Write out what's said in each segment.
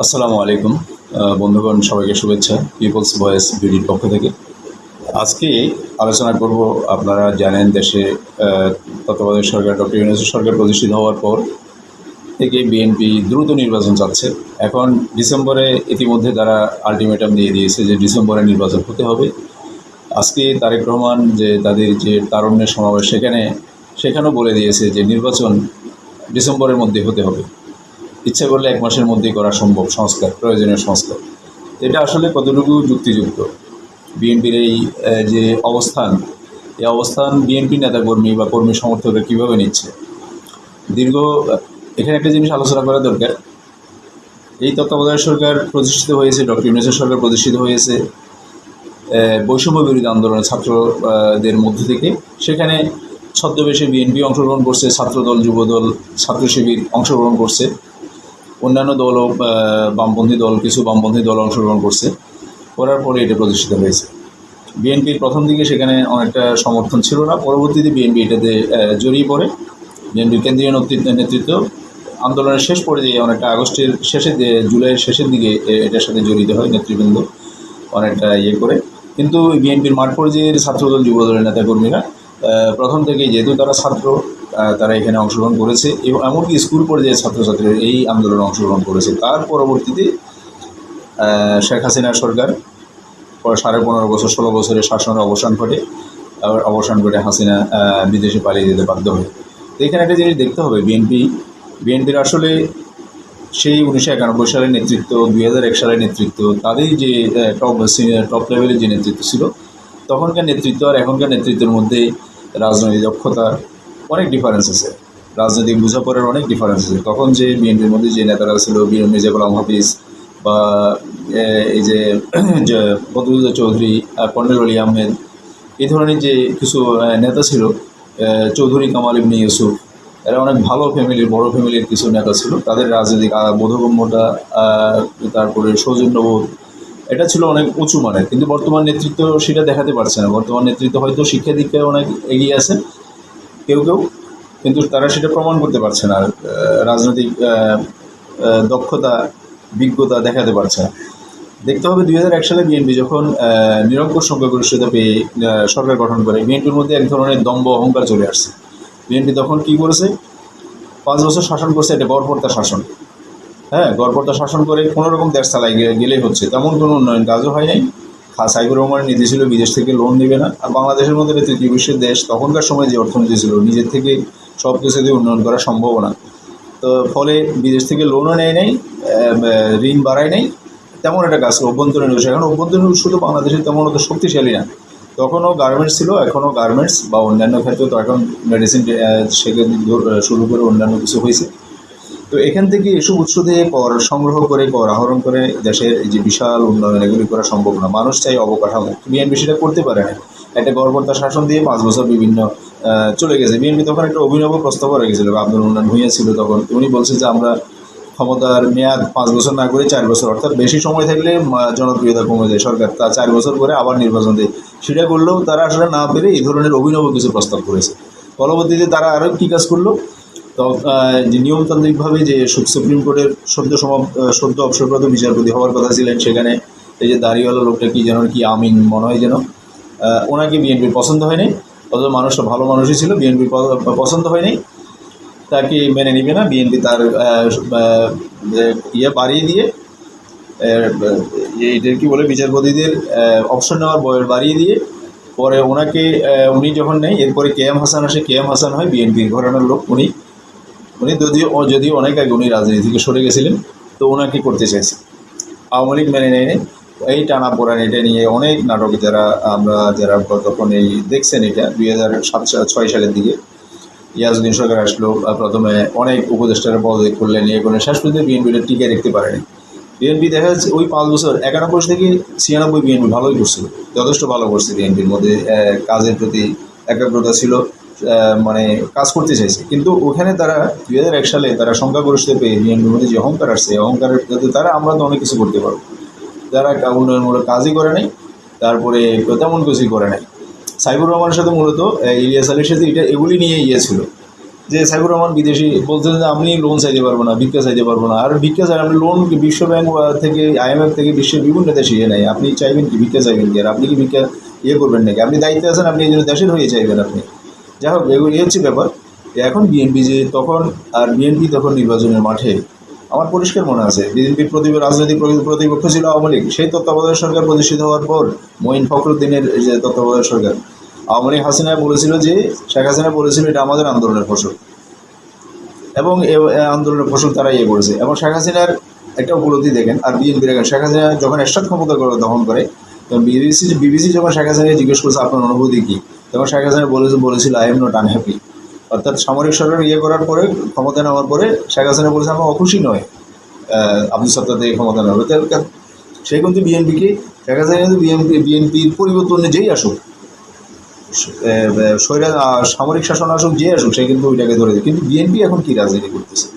আসসালামু আলাইকুম বন্ধুগণ, সবাইকে শুভেচ্ছা পিপলস ভয়েস বিডির পক্ষ থেকে। আজকে আলোচনা করব, আপনারা জানেন দেশে তত্ত্বাবধায়ক সরকার ডক্টর ইউনূসের সরকার প্রতিষ্ঠিত হওয়ার পর থেকে বিএনপি দ্রুত নির্বাচন চাচ্ছে। এখন ডিসেম্বরে ইতিমধ্যে তারা আলটিমেটাম দিয়ে দিয়েছে যে ডিসেম্বরে নির্বাচন হতে হবে। আজকে তারেক রহমান যে তাদের যে তারুণ্যের সমাবেশ সেখানেও বলে দিয়েছে যে নির্বাচন ডিসেম্বরের মধ্যে হতে হবে। ইচ্ছে করলে 1 মাসের মধ্যেই করা সম্ভব সংস্কার, প্রয়োজনীয় সংস্কার। এটা আসলে কতটুকু যুক্তিযুক্ত? বিএনপির এই যে অবস্থান, এই অবস্থান বিএনপি নেতাকর্মী বা কর্মী সমর্থকরা কীভাবে নিচ্ছে? দীর্ঘ এখানে একটা জিনিস আলোচনা করা দরকার। এই তত্ত্বাবধায়ক সরকার প্রতিষ্ঠিত হয়েছে, ডক্টর ইউনূসের সরকার প্রতিষ্ঠিত হয়েছে বৈষম্য বিরোধী আন্দোলনের ছাত্রদের মধ্য থেকে। সেখানে ছদ্মবেশে বিএনপি অংশগ্রহণ করছে, ছাত্রদল, যুবদল, ছাত্র শিবির অংশগ্রহণ করছে, অন্যান্য দলও বামপন্থী দল, কিছু বামপন্থী দল অংশগ্রহণ করছে। করার পরে এটা প্রতিষ্ঠিত হয়েছে। বিএনপির প্রথম দিকে সেখানে অনেকটা সমর্থন ছিল না, পরবর্তীতে বিএনপি এটাতে জড়িয়ে পড়ে। বিএনপির কেন্দ্রীয় নেতৃত্ব আন্দোলনের শেষ পর্যায়ে অনেকটা আগস্টের শেষের জুলাইয়ের শেষের দিকে এটার সাথে জড়িত হয় নেতৃবৃন্দ অনেকটা করে। কিন্তু বিএনপির মাঠ পর্যায়ের ছাত্রদল, যুবদলের নেতাকর্মীরা প্রথম থেকেই, যেহেতু তারা ছাত্র, তারা এখানে অংশগ্রহণ করেছে এবং এমনকি স্কুল পর্যায়ে ছাত্রছাত্রীরা এই আন্দোলনে অংশগ্রহণ করেছে। তার পরবর্তীতে শেখ হাসিনার সরকার 15.5 বছর 16 বছরের শাসনের অবসান ঘটে হাসিনা বিদেশে পালিয়ে যেতে বাধ্য হয়। তো এখানে একটা জিনিস দেখতে হবে, বিএনপির আসলে সেই 1991 সালের নেতৃত্ব, 2001 সালের নেতৃত্ব, তাদের যে টপ লেভেলের যে নেতৃত্ব ছিল, তখনকার নেতৃত্ব আর এখনকার নেতৃত্বের মধ্যে রাজনৈতিক দক্ষতা অনেক ডিফারেন্স আছে, রাজনৈতিক বোঝাপড়ার অনেক ডিফারেন্স আছে। তখন যে বিএনপির মধ্যে যে নেতারা ছিল, মির্জা গোলাম হাফিজ বা এই যে বদরুদ্দোজা চৌধুরী, কর্নেল অলি আহমেদ, এই ধরনের যে কিছু নেতা ছিল, চৌধুরী কামাল ইবনে ইউসুফ, এরা অনেক ভালো ফ্যামিলির, বড় ফ্যামিলির কিছু নেতা ছিল। তাদের রাজনৈতিক বোধগম্যতা, তারপরে সৌজন্যবোধ, এটা ছিল অনেক উঁচু মানের। কিন্তু বর্তমান নেতৃত্ব সেটা দেখাতে পারছে না। বর্তমান নেতৃত্ব হয়তো শিক্ষা দীক্ষায় অনেক এগিয়ে আছে কেউ, কিন্তু তারা সেটা প্রমাণ করতে পারছে না। রাজনৈতিক দক্ষতা, বিজ্ঞতা দেখাতে পারছে না। দেখতে হবে 2001 সালে বিএনপি যখন নিরঙ্কুশ সংখ্যাগরিষ্ঠতা পেয়ে সরকার গঠন করে, বিএনপির মধ্যে এক ধরনের দম্ভ অহংকার চলে আসছে। বিএনপি তখন কী করেছে? 5 বছর শাসন করছে, এটা গড়পড়তা শাসন। গড়পড়তা শাসন করে কোনোরকম দেশ চালাই গেলেই হচ্ছে, তেমন কোনো উন্নয়ন কাজও হয় নাই। সাইফুর রহমানের নীতি ছিল বিদেশ থেকে লোন নেবে না। আর বাংলাদেশের মধ্যে তৃতীয় বিশ্বের দেশ, তখনকার সময় যে অর্থনীতি ছিল, নিজের থেকে সব কিছুতে উন্নয়ন করা সম্ভব না। তো ফলে বিদেশ থেকে লোনও নেয় নাই, ঋণ বাড়ায় নাই, তেমন একটা কাজ ছিল। অভ্যন্তরীণ উৎস, এখন অভ্যন্তরীণ উৎস তো বাংলাদেশে তেমন অত শক্তিশালী না। তখনও গার্মেন্টস ছিল, এখনও গার্মেন্টস বা অন্যান্য ক্ষেত্রে, তো এখন মেডিসিন শুরু করে অন্যান্য কিছু হয়েছে। তো এখান থেকে এসব উৎস থেকে কর সংগ্রহ করে, কর আহরণ করে দেশের যে বিশাল উন্নয়ন, এগুলি করা সম্ভব না। মানুষ চাই অবকাঠামো, বিএনপি সেটা করতে পারে না। একটা গড়পড়তা শাসন দিয়ে 5 বছর বিভিন্ন চলে গেছে। বিএনপি তখন একটা অভিনব প্রস্তাব রেখেছিল, আব্দুল মোন্নান ভূঁইয়া ছিল তখন। উনি বলছে যে আমরা ক্ষমতার মেয়াদ 5 বছর না করে 4 বছর, অর্থাৎ বেশি সময় থাকলে জনপ্রিয়তা কমে যায়, সরকার তা 4 বছর করে আবার নির্বাচন দেয়। সেটা করলেও তারা আসলে না পেরে এই ধরনের অভিনব কিছু প্রস্তাব করেছে। পরবর্তীতে তারা আরও কী কাজ করলো? তো যে নিয়মতান্ত্রিকভাবে যে সুপ্রিম কোর্টের সদ্য অবসরপ্রাপ্ত বিচারপতি হওয়ার কথা ছিলেন, সেখানে এই যে দাড়িওয়ালা লোকটা কি আমিন মনে হয় যেন, ওনাকে বিএনপির পছন্দ হয়নি। অথচ মানুষটা ভালো মানুষই ছিল, বিএনপির পছন্দ হয়নি, তাকে মেনে নিবে না বিএনপি। তার বাড়িয়ে দিয়ে, এইটার কী বলে, বিচারপতিদের অপশন নেওয়ার বয়স বাড়িয়ে দিয়ে, পরে ওনাকে উনি যখন নেই, এরপরে কেএম হাসান আসে। কেএম হাসান হয় বিএনপির ঘরানার লোক। উনি যদিও অনেক আগে উনি রাজনীতি থেকে সরে গেছিলেন, তো ওনাকে করতে চাইছে। আওয়ামী লীগ মেনে নেয়নি। এই টানাপোড়েন, এটা নিয়ে অনেক নাটক, যারা তখন এই দেখছেন, এটা 2006 সালের দিকে ইয়াজউদ্দিন সরকার আসলো, প্রথমে অনেক উপদেষ্টারা পদত্যাগ করলেন, করে শেষ পর্যন্ত বিএনপিটা টিকে রাখতে পারেনি। বিএনপি দেখা যাচ্ছে ওই 5 বছর 91 থেকে 96 বিএনপি ভালোই করছিল, যথেষ্ট ভালো করছে। বিএনপির মধ্যে কাজের প্রতি একাগ্রতা ছিল, মানে কাজ করতে চাইছে। কিন্তু ওখানে তারা 2001 সালে তারা সংখ্যাগরিষ্ঠতা পেয়ে বিএনপির মধ্যে যে অহংকার আসছে, অহংকারের যাতে তারা আমরা তো অনেক কিছু করতে পারবো, যারা উন্নয়নমূলক কাজই করে নাই, তারপরে তেমন কিছুই করে নাই। সাইফুর রহমানের সাথে মূলত ইলিয়াস আলীর সাথে এগুলি নিয়ে ছিল যে সাইফুর রহমান বিদেশি বলছেন যে আপনি লোন চাইতে পারবো না, ভিক্ষা চাইতে পারবো না। আর ভিক্ষা চাই আপনি লোন বিশ্বব্যাংক থেকে IMF থেকে বিশ্বের বিভিন্ন দেশে নেয়, আপনি চাইবেন কি ভিক্ষা চাইবেন কি? আর আপনি কি ভিক্ষা করবেন নাকি? আপনি দায়িত্বে আছেন, আপনি এই জন্য দেশের হয়ে চাইবেন আপনি। যাই হোক, এগুলি হচ্ছে ব্যাপার। এখন বিএনপি যে তখন, আর বিএনপি তখন নির্বাচনের মাঠে আমার পরিষ্কার মনে আছে, বিএনপির রাজনৈতিক প্রতিপক্ষ ছিল আওয়ামী লীগ। সেই তত্ত্বাবধায়ক সরকার প্রতিষ্ঠিত হওয়ার পর মঈন ফখরুদ্দিনের যে তত্ত্বাবধায়ক সরকার, আওয়ামী লীগ হাসিনা বলেছিল যে, শেখ হাসিনা বলেছিল এটা আমাদের আন্দোলনের ফসল, এবং আন্দোলনের ফসল তারা করেছে। এবং শেখ হাসিনার একটা উপলব্ধি দেখেন, আর বিএনপি দেখেন, শেখ হাসিনা যখন এরশাদ ক্ষমতা দখল করে, তখন বিবিসি যখন শেখ হাসিনাকে জিজ্ঞেস করছে আপনার অনুভূতি কী, তখন শেখ হাসিনা বলেছিল আই এম নট আনহ্যাপি। অর্থাৎ সামরিক সরকার করার পরে, ক্ষমতা নেওয়ার পরে শেখ হাসিনা বলেছে আমরা অখুশি নয় আব্দুল সত্তার থেকে ক্ষমতা নেওয়া। সে কিন্তু বিএনপিকে, শেখ হাসিনা কিন্তু বিএনপির পরিবর্তন যেই আসুক, সামরিক শাসন আসুক, যে আসুক, সে কিন্তু ওইটাকে ধরে দেয়। কিন্তু বিএনপি এখন কী রাজনীতি করতেছে,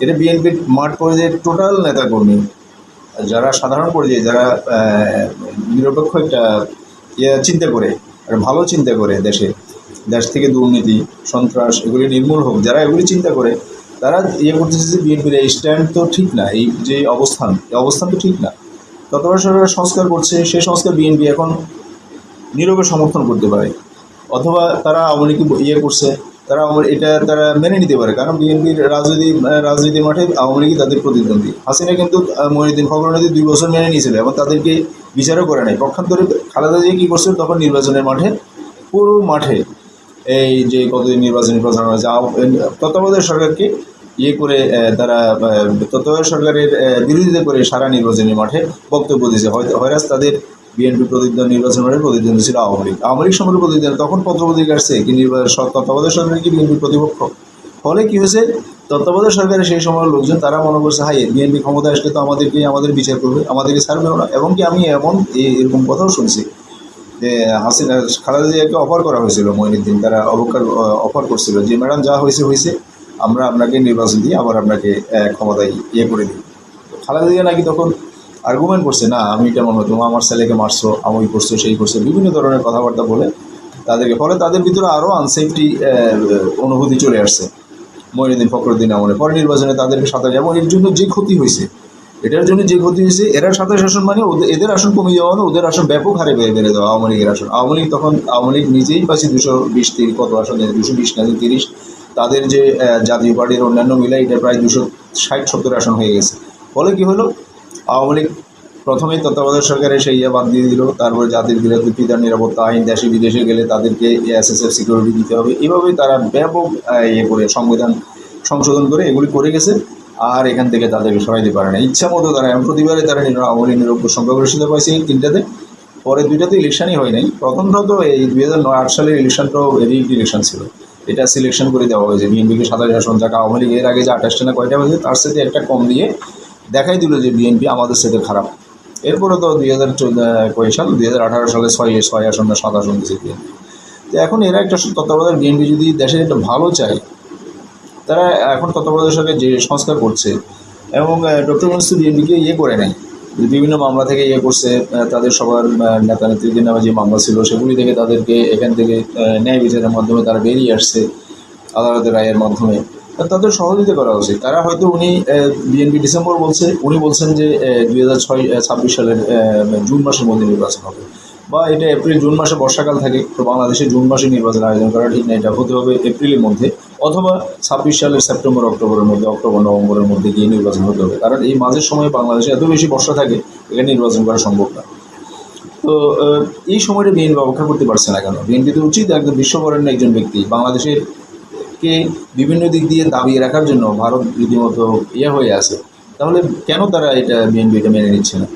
এটা বিএনপির মাঠ পর্যায়ে টোটাল নেতাকর্মী, যারা সাধারণ পর্যায়ে, যারা নিরপেক্ষ একটা চিন্তা করে, আর ভালো চিন্তা করে, দেশ থেকে দুর্নীতি সন্ত্রাস এগুলি নির্মূল হোক, যারা এগুলি চিন্তা করে, তারা করতেছে যে বিএনপির এই স্ট্যান্ড তো ঠিক না, এই যে অবস্থান তো ঠিক না। ততবার সরকার সংস্কার করছে, সেই সংস্কার বিএনপি এখন নীরবে সমর্থন করতে পারে, অথবা তারা আওয়ামী লীগকে করছে, তারা মেনে নিতে পারে। কারণ বিএনপির রাজনীতির মাঠে আওয়ামী লীগই তাদের প্রতিদ্বন্দ্বী। হাসিনা কিন্তু মঈনুদ্দিন ফখরুদ্দিন 2 বছর মেনে নিয়েছিল এবং তাদেরকে বিচারও করে নাই। পক্ষান্তরে খালেদা জিয়া কী করছিল, তখন নির্বাচনের মাঠে, পুরো মাঠে, এই যে কতদিন নির্বাচনী প্রচারণা হয়েছে, তত্ত্বাবধায়ক সরকারকে করে তারা তত্ত্বাবধায়ক সরকারের বিরোধিতা করে সারা নির্বাচনী মাঠে বক্তব্য দিয়েছে। হয়রাজ তাদের বিএনপি নির্বাচন মাঠে প্রতিদ্বন্দ্বী ছিল আওয়ামী লীগ সম্পর্কে প্রতিদ্বন্দ্বী। তখন পত্রপত্রিকা আসছে কি তত্ত্বাবধায়ক সরকার কি বিএনপি প্রতিপক্ষ। ফলে কী হয়েছে, তত্ত্বাবধায়ক সরকারের সেই সময়ের লোকজন তারা মনে করছে হাই বিএনপি ক্ষমতা আসলে তো আমাদের বিচার করবে, আমাদেরকে ছাড়বেও না। এবং কি আমি এরকম কথাও শুনছি যে হাসিনা খালেদা জিয়াকে অফার করা হয়েছিল, মঈনুদ্দিন তারা অফার করছিল যে ম্যাডাম যা হয়েছে, আমরা আপনাকে নির্বাচন দিয়ে আবার আপনাকে ক্ষমতায় করে দিই। খালেদা জিয়া নাকি তখন আর্গুমেন্ট করছে, না আমি কেমন হয়, তোমার আমার ছেলেকে মারছো, আমি করছো, সেই করছো, বিভিন্ন ধরনের কথাবার্তা বলে তাদেরকে। ফলে তাদের ভিতরে আরও আনসেফটি অনুভূতি চলে আসছে মঈনুদ্দিন ফখরুদ্দিন আমলে। পরে নির্বাচনে তাদেরকে সাথে, এবং এর জন্য যে ক্ষতি হয়েছে, এটার জন্য যে ক্ষতি হয়েছে, এরা সাথে শাসন মানে এদের আসন কমে যাওয়া, মানে ওদের আসন ব্যাপক হারে বেড়ে দেওয়া আওয়ামী লীগের আসন। আওয়ামী লীগ নিজেই পাচ্ছে 220 কত আসন, 220 না 30। তাদের যে জাতীয় পার্টির অন্যান্য মিলে এটা প্রায় 260-70 আসন হয়ে গেছে। ফলে কী হলো, আওয়ামী লীগ প্রথমেই তত্ত্বাবধায়ক সরকারের সেই বাদ দিয়ে দিল, তারপরে জাতির বিরুদ্ধে পিতার নিরাপত্তা আইন, দেশে বিদেশে গেলে তাদেরকে SSF সিকিউরিটি দিতে হবে, এভাবেই তারা ব্যাপক করে সংবিধান সংশোধন করে এগুলি করে গেছে। আর এখান থেকে তাদেরকে সরাইতে পারে না, ইচ্ছা মতো তারা প্রতিবারে তারা আওয়ামী লীগ নিরপেক্ষ সংখ্যাগরিষ্ঠতা পাইছে 3টাতে। পরে 2টাতে ইলেকশনই হয় নাই। প্রথমটা তো এই 2008 সালের ইলেকশনটাও রিগড ইলেকশন ছিল, এটা সিলেকশন করে দেওয়া হয়েছে। বিএনপিকে 27 আসন, যাকে আওয়ামী লীগ এর আগে যে 28টা না কয়টা হয়েছে, তার সাথে একটা কম দিয়ে দেখাই দিল যে বিএনপি আমাদের সাথে খারাপ। এরপরে তো 2018 সালে 6 আসন না 7 আসন দিয়েছে বিএনপি। তো এখন এরা একটা তত্ত্বাবধায়ক বিএনপি যদি দেশের একটা ভালো চায়, তারা এখন তত্ত্বাবধায়ক সরকার যে সংস্কার করছে, এবং ডক্টর ইউনূস বিএনপিকে করে নেয়, বিভিন্ন মামলা থেকে করছে, তাদের সবার নেতা নেত্রীদের নামে যে মামলা ছিল সেগুলি থেকে তাদেরকে এখান থেকে ন্যায় বিচারের মাধ্যমে তারা বেরিয়ে আসছে, আদালতের রায়ের মাধ্যমে। তাদের সহযোগিতা করা উচিত। তারা হয়তো বিএনপি ডিসেম্বর বলছে, উনি বলছেন যে 2026 সালের জুন মাসের মধ্যে নির্বাচন হবে, বা এটা এপ্রিল-জুন মাসে বর্ষাকাল থাকে, তো বাংলাদেশে জুন মাসে নির্বাচন আয়োজন করা ঠিক না, এটা হতে হবে এপ্রিলের মধ্যে, অথবা 26 সালের সেপ্টেম্বর-অক্টোবরের মধ্যে, অক্টোবর-নভেম্বরের মধ্যে গিয়ে নির্বাচন হতে হবে। কারণ এই মাঝের সময় বাংলাদেশে এত বেশি বর্ষা থাকে, এখানে নির্বাচন করা সম্ভব না। তো এই সময়টা বিএনপি অপেক্ষা করতে পারছে না কেন? বিএনপি তো উচিত, একদম বিশ্ববরেণ্য একজন ব্যক্তি, বাংলাদেশের বিভিন্ন দিক দিয়ে দাবিয়ে রাখার জন্য ভারত রীতিমতো হয়ে আছে, তাহলে কেন তারা বিএনপি এটা মেনে নিচ্ছে না?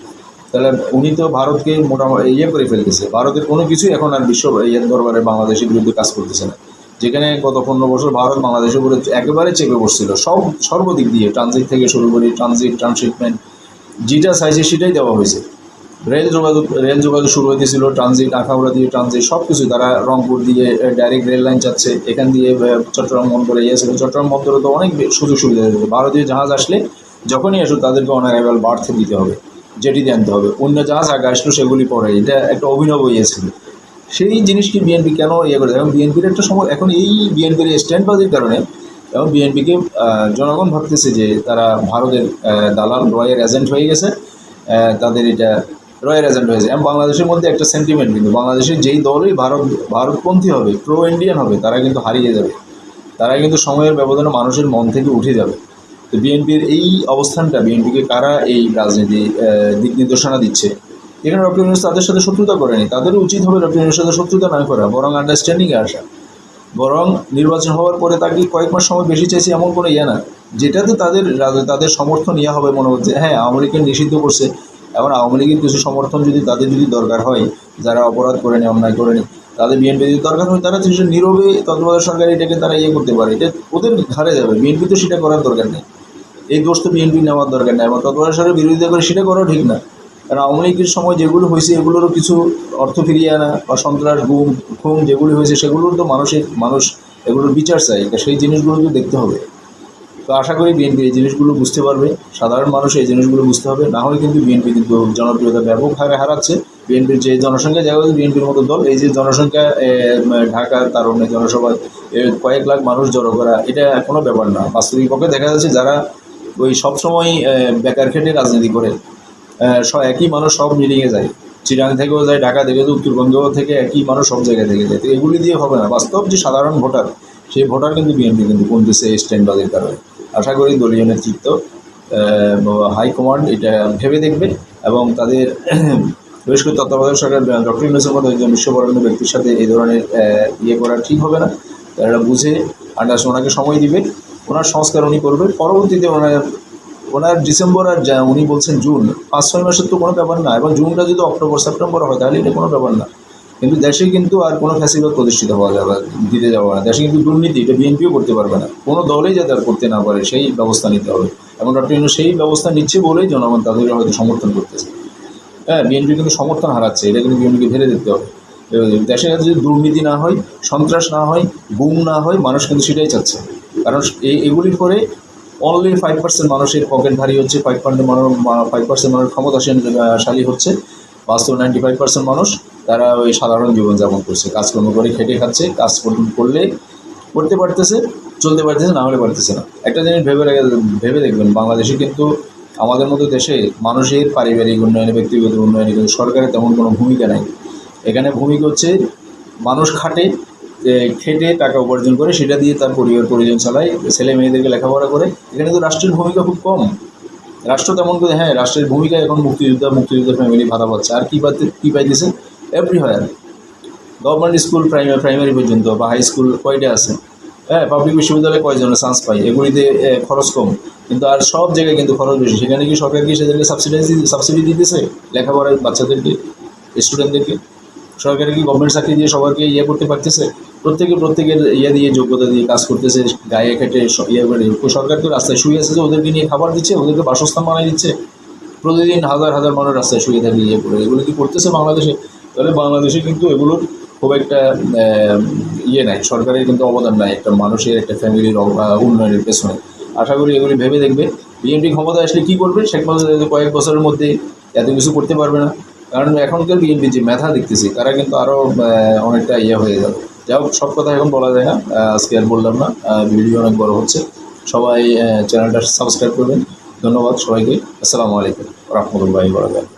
তাহলে উনি তো ভারতকে মোটামুটি করে ফেলতেছে। ভারতের কোনো কিছুই এখন আর বিশ্ব দরবারে বাংলাদেশের বিরুদ্ধে কাজ করতেছে না। যেখানে গত 15 বছর ভারত বাংলাদেশের উপরে একেবারে চেপে বসছিল, সর্বদিক দিয়ে, ট্রানজিট থেকে শুরু করে, ট্রান্সশিপমেন্ট যেটা চাইছে সেটাই দেওয়া হয়েছে। রেল যোগাযোগ শুরু হয়েছিল, ট্রানজিট, আখাউড়া দিয়ে ট্রানজিট, সব কিছু। তারা রংপুর দিয়ে ডাইরেক্ট রেল লাইন চাচ্ছে, এখান দিয়ে চট্টগ্রাম বন্দরে ছিল। চট্টগ্রাম বন্দরে তো অনেক সুযোগ সুবিধা দিতে হবে। ভারতীয় জাহাজ আসলে যখনই আসুক তাদেরকে অনারাইভাল বার্থ দিতে হবে, জেটিতে আনতে হবে। অন্য জাহাজ আগে আসলো সেগুলি পরে, এটা একটা অভিনব ছিল। সেই জিনিসটি বিএনপি কেন করে? এবং বিএনপির একটা সময়, এখন এই বিএনপির স্ট্যান্ডবাজির কারণে এবং বিএনপিকে জনগণ ভাবতেছে যে তারা ভারতের দালাল রয়ের এজেন্ট হয়ে গেছে, তাদের এটা রয়ের এজেন্ট হয়েছে। এবং বাংলাদেশের মধ্যে একটা সেন্টিমেন্ট, কিন্তু বাংলাদেশের যেই দলই ভারতপন্থী হবে, প্রো ইন্ডিয়ান হবে, তারা কিন্তু হারিয়ে যাবে, তারা কিন্তু সময়ের ব্যবধানে মানুষের মন থেকে উঠে যাবে। তো বিএনপির এই অবস্থানটা, বিএনপিকে কারা এই রাজনীতি দিক নির্দেশনা দিচ্ছে, এখানে ডক্টর ইউনূস তাদের সাথে শত্রুতা করেনি, তাদেরও উচিত হবে ডক্টর ইউনূসের সাথে শত্রুতা না করা, বরং আন্ডারস্ট্যান্ডিংয়ে আসা। বরং নির্বাচন হওয়ার পরে তাকে কয়েক মাস সময় বেশি চাইছে এমন কোনো ইয়ে না, যেটাতে তাদের সমর্থন ইয়ে হবে মনে হচ্ছে। হ্যাঁ, আওয়ামী লীগকে নিষিদ্ধ করছে, এখন আওয়ামী লীগের কিছু সমর্থন যদি দরকার হয়, যারা অপরাধ করেনি, অন্যায় করেনি, তাদের বিএনপি যদি দরকার হয়, তারা কিছু নীরবে তত্ত্বাবধায়ক সরকার এটাকে তারা ইয়ে করতে পারে, এটা ওদের ঘাড়ে যাবে। বিএনপি তো সেটা করার দরকার নেই, এই দোষ তো বিএনপি নেওয়ার দরকার নেই, এবং তত্ত্বাবধায়ক সরকারের বিরোধিতা করে সেটা করাও ঠিক না। কারণ আওয়ামী লীগের সময় যেগুলো হয়েছে এগুলোরও কিছু অর্থ ফিরিয়ে আনা বা সন্ত্রাস, গুম, খুন যেগুলি হয়েছে সেগুলোর তো মানুষ এগুলোর বিচার চাই, সেই জিনিসগুলো তো দেখতে হবে। তো আশা করি বিএনপি এই জিনিসগুলো বুঝতে পারবে, সাধারণ মানুষ এই জিনিসগুলো বুঝতে হবে, না হলে কিন্তু বিএনপি কিন্তু জনপ্রিয়তা ব্যাপক হারে হারাচ্ছে। বিএনপির যে জনসংখ্যা জায়গা, বিএনপির মতো দল, এই যে জনসংখ্যা ঢাকার তারুণ্য জনসভায় কয়েক লাখ মানুষ জড়ো করা, এটা কোনো ব্যাপার না। বাস্তবিক পক্ষে দেখা যাচ্ছে যারা ওই সবসময় বেকার খেটে রাজনীতি করে, একই মানুষ সব মিলিয়ে যায়, চিরাং থেকেও যায়, ঢাকা থেকে, উত্তরবঙ্গ থেকে একই মানুষ সব জায়গায় থেকে যায়। তো এগুলি দিয়ে হবে না। বাস্তব যে সাধারণ ভোটার, সেই ভোটার কিন্তু বিএনপি কিন্তু কমতেছে এই স্ট্যান্ডবাজির কারণে। আশা করি দলীয় নেতৃত্ব, হাইকমান্ড এটা ভেবে দেখবে এবং তাদের বিশেষ করে তত্ত্বাবধায়ক সরকার ডক্টর ইউনূসের মতো একজন বিশ্ববরেণ্য ব্যক্তির সাথে এই ধরনের ইয়ে করা ঠিক হবে না। তারা বুঝে ওনাকে সময় দিবে, ওনার সংস্কার উনি করবে, পরবর্তীতে ওনার ডিসেম্বর আর উনি বলছেন জুন, 5-6 মাসের তো কোনো ব্যাপার না, এবং জুনটা যদি অক্টোবর সেপ্টেম্বর হয় তাহলে এটা কোনো ব্যাপার না। কিন্তু দেশে কিন্তু আর কোনো ফ্যাসিলিটি প্রতিষ্ঠিত হওয়া যাবে, দিতে যাওয়া না। দেশে কিন্তু দুর্নীতি, এটা বিএনপিও করতে পারবে না, কোনো দলেই যাতে আর করতে না পারে সেই ব্যবস্থা নিতে হবে। এবং ডক্টর ইউনূস সেই ব্যবস্থা নিচ্ছে বলেই জনগণ তাদেরকে হয়তো সমর্থন করতেছে। হ্যাঁ, বিএনপি কিন্তু সমর্থন হারাচ্ছে, এটা কিন্তু বিএনপিকে ভেবে দেখতে হবে। দেশে যদি দুর্নীতি না হয়, সন্ত্রাস না হয়, গুম না হয়, মানুষ কিন্তু সেটাই চাচ্ছে। কারণ এগুলির করে অনলি 5% মানুষের পকেট ভারী হচ্ছে, 5% মানুষ ক্ষমতাশালী হচ্ছে। বাস্তব 95% মানুষ তারা ওই সাধারণ জীবনযাপন করছে, কাজকর্ম করে খেটে খাচ্ছে, কাজ করতে পারতেছে, চলতে পারতেছে, না হলে পারতেছে না। একটা জিনিস ভেবে দেখবেন, বাংলাদেশে কিন্তু আমাদের মতো দেশে মানুষের পারিবারিক উন্নয়নে, ব্যক্তিগত উন্নয়নে কিন্তু সরকারের তেমন কোনো ভূমিকা নাই। এখানে ভূমিকা হচ্ছে মানুষ খেটে টাকা উপার্জন করে, সেটা দিয়ে তার পরিজন চালায়, ছেলে মেয়েদেরকে লেখাপড়া করে। এখানে তো রাষ্ট্রের ভূমিকা খুব কম। রাষ্ট্র তেমন করে, হ্যাঁ, রাষ্ট্রের ভূমিকা এখন মুক্তিযোদ্ধা ফ্যামিলি ভাতা পাচ্ছে, আর কী পাইতেছে? এভরিহোয়ার গভর্নমেন্ট স্কুল প্রাইমারি পর্যন্ত বা হাই স্কুল কয়টা আছে? হ্যাঁ, পাবলিক বিশ্ববিদ্যালয়ে কয়জনের চান্স পায়? এগুলিতে খরচ কম, কিন্তু আর সব জায়গায় কিন্তু খরচ বেশি। সেখানে কি সরকার কি সেদেরকে সাবসিডি দিতেছে লেখাপড়ার বাচ্চাদেরকে, স্টুডেন্টদেরকে? সরকারের কি গভর্নমেন্ট চাকরি দিয়ে সবাইকে ইয়ে করতে পারতেছে? প্রত্যেকের ইয়ে দিয়ে, যোগ্যতা দিয়ে কাজ করতেছে, গায়ে খেটে ইয়ে করে। সরকার তো রাস্তায় শুয়ে আছে যে ওদেরকে নিয়ে খাবার দিচ্ছে, ওদেরকে বাসস্থান বানিয়ে দিচ্ছে, প্রতিদিন হাজার হাজার মানুষ রাস্তায় শুয়ে থাকে ইয়ে করে। এগুলো কি করতেছে বাংলাদেশে? তাহলে বাংলাদেশে কিন্তু এগুলোর খুব একটা ইয়ে নাই, সরকারের কিন্তু অবদান নাই একটা মানুষের, একটা ফ্যামিলির উন্নয়নের পেছনে। আশা করি এগুলি ভেবে দেখবে। বিএনপি ক্ষমতায় আসলে কী করবে? শেখ মুজিব কয়েক বছরের মধ্যে এত কিছু করতে পারবে না, কারণ এখনকার বিএনপির যে মেধা দেখতেছি, তারা কিন্তু আরও অনেকটা ইয়ে হয়ে যাবে। যাই হোক, সব কথা এখন বলা যায় না, আজকে আর বললাম না, ভিডিও অনেক বড় হচ্ছে। সবাই চ্যানেলটা সাবস্ক্রাইব করবেন। ধন্যবাদ সবাইকে। আসসালামু আলাইকুম রহমতুল্লাহি ওয়া বারাকাতুহু।